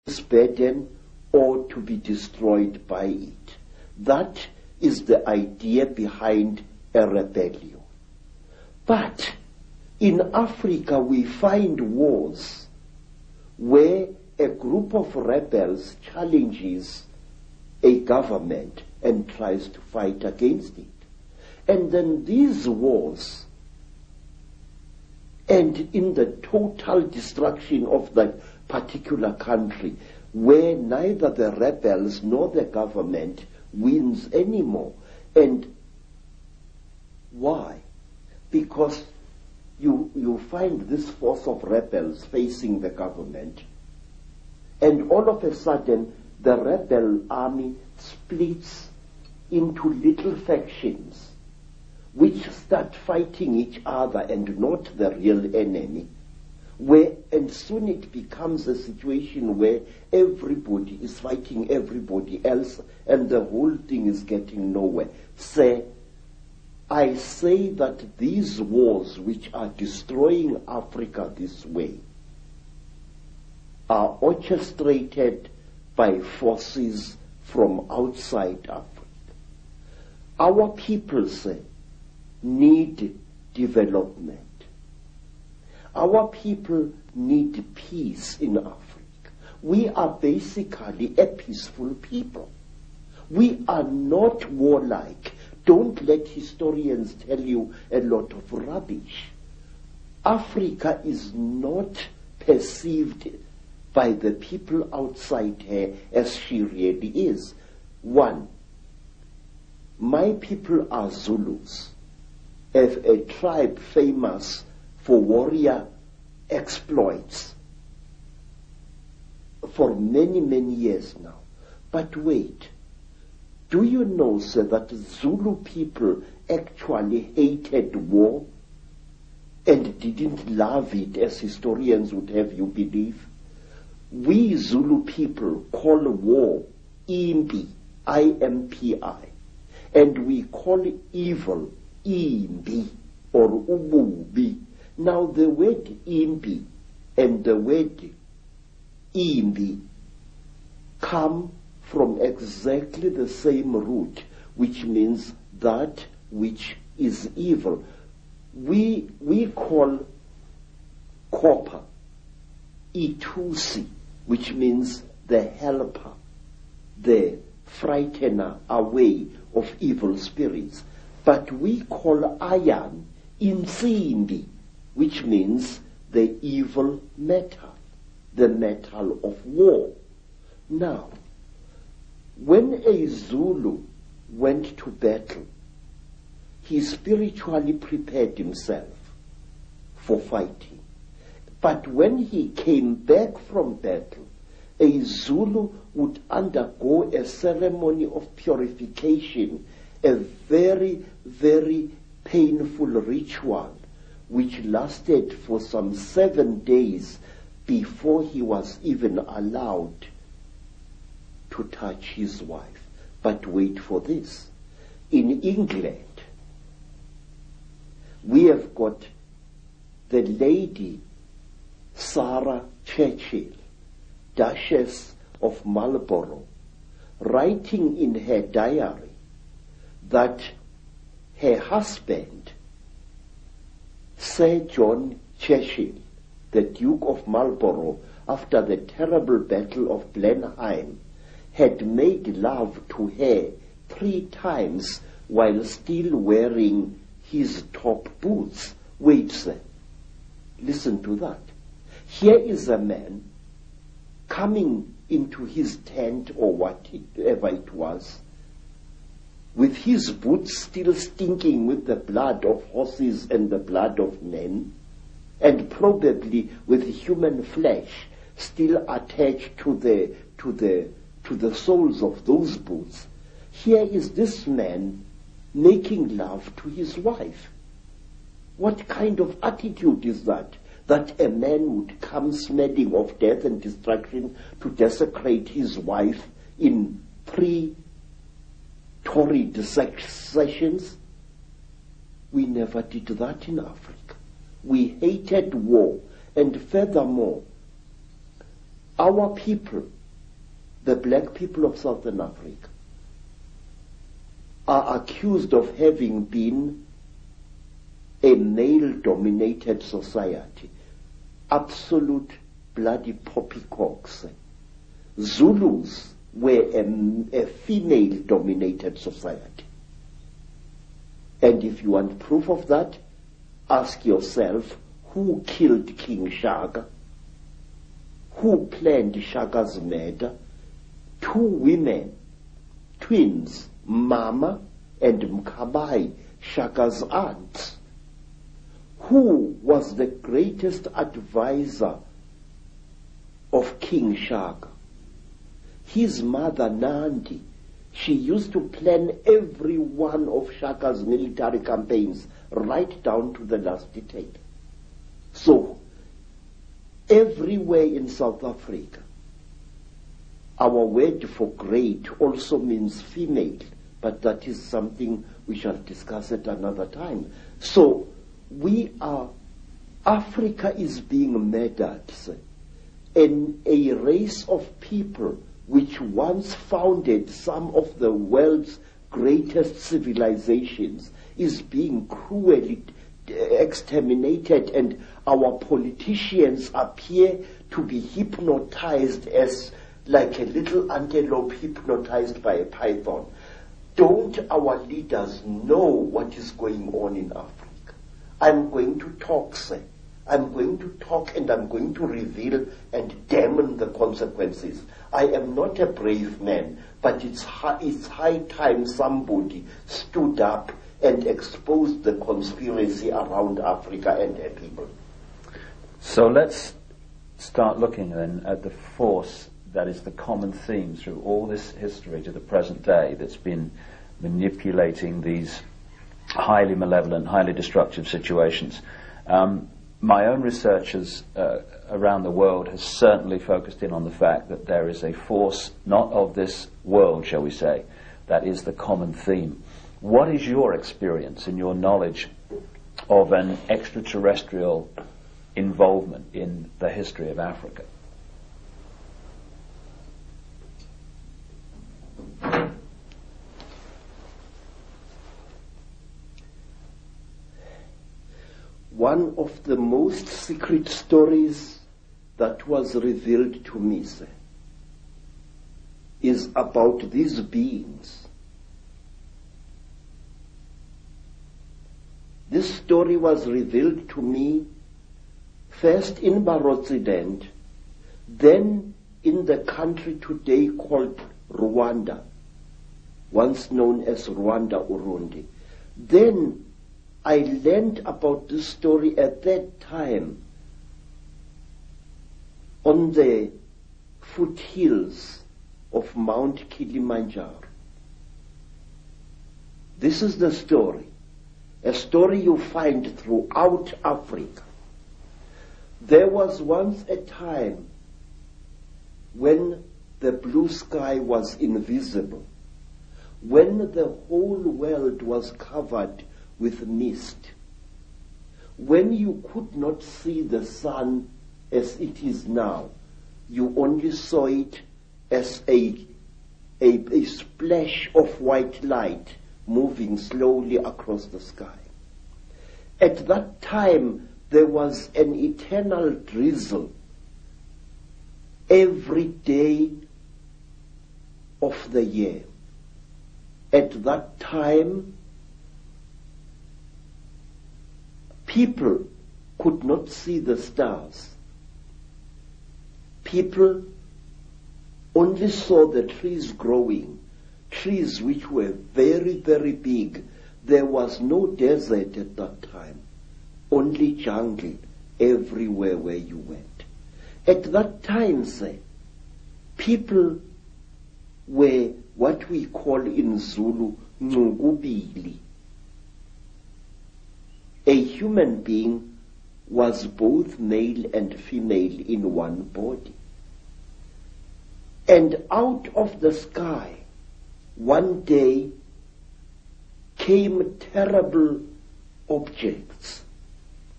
this burden or to be destroyed by it. That is the idea behind a rebellion. But in Africa we find wars where a group of rebels challenges a government and tries to fight against it. And then these wars end in the total destruction of that particular country, where neither the rebels nor the government wins anymore. And why? Because you find this force of rebels facing the government, and all of a sudden the rebel army splits into little factions which start fighting each other and not the real enemy, and soon it becomes a situation where everybody is fighting everybody else and the whole thing is getting nowhere. I say that these wars which are destroying Africa this way are orchestrated by forces from outside Africa. Our people need development. Our people need peace in Africa. We are basically a peaceful people. We are not warlike. Don't let historians tell you a lot of rubbish. Africa is not perceived by the people outside her as she really is. One, my people are Zulus, a tribe famous for warrior exploits for many, many years now. But wait, do you know, sir, that Zulu people actually hated war and didn't love it as historians would have you believe? We Zulu people call war impi, I-M-P-I, and we call evil imbi or ububi. Now the word imbi and the word imbi come from exactly the same root, which means that which is evil. We call copper itusi, which means the helper, the frightener away of evil spirits. But we call iron insimbi, which means the evil metal, the metal of war. Now, when a Zulu went to battle, he spiritually prepared himself for fighting. But when he came back from battle, a Zulu would undergo a ceremony of purification, a very, very painful ritual, which lasted for some 7 days before he was even allowed to touch his wife. But wait for this. In England, we have got the lady Sarah Churchill, Duchess of Marlborough, writing in her diary that her husband, Sir John Churchill, the Duke of Marlborough, after the terrible Battle of Blenheim, had made love to her 3 times while still wearing his top boots. Wait, sir. Listen to that. Here is a man coming into his tent or whatever it was, with his boots still stinking with the blood of horses and the blood of men, and probably with human flesh still attached to the soles of those boots. Here is this man making love to his wife. What kind of attitude is that? That a man would come smelling of death and destruction to desecrate his wife in 3 torrid sessions? We never did that in Africa. We hated war, and furthermore, our people, the black people of Southern Africa, are accused of having been a male-dominated society, absolute bloody poppycocks. Zulus were a female-dominated society. And if you want proof of that, ask yourself, who killed King Shaka? Who planned Shaka's murder? Two women, twins, Mama and Mkabai, Shaka's aunts. Who was the greatest advisor of King Shaka? His mother Nandi. She used to plan every one of Shaka's military campaigns right down to the last detail. So, everywhere in South Africa, our word for great also means female, but that is something we shall discuss at another time. So, Africa is being murdered, and a race of people which once founded some of the world's greatest civilizations is being cruelly exterminated, and our politicians appear to be hypnotized as like a little antelope hypnotized by a python. Don't our leaders know what is going on in Africa? I'm going to talk, sir. I'm going to talk, and I'm going to reveal and damn the consequences. I am not a brave man, but it's high time somebody stood up and exposed the conspiracy around Africa and her people. So let's start looking then at the force that is the common theme through all this history to the present day that's been manipulating these highly malevolent, highly destructive situations. My own research around the world has certainly focused in on the fact that there is a force, not of this world, shall we say, that is the common theme. What is your experience and your knowledge of an extraterrestrial involvement in the history of Africa? One of the most secret stories that was revealed to me, sir, is about these beings. This story was revealed to me first in Barotsident, then in the country today called Rwanda, once known as Rwanda Urundi. Then I learned about this story at that time on the foothills of Mount Kilimanjaro. This is the story, a story you find throughout Africa. There was once a time when the blue sky was invisible, when the whole world was covered with mist, when you could not see the sun as it is now. You only saw it as a splash of white light moving slowly across the sky. At that time, there was an eternal drizzle every day of the year. At that time, people could not see the stars. People only saw the trees growing, trees which were very, very big. There was no desert at that time, only jungle everywhere where you went. At that time, sir, people were what we call in Zulu, ngubili. A human being was both male and female in one body. And out of the sky, one day, came terrible objects,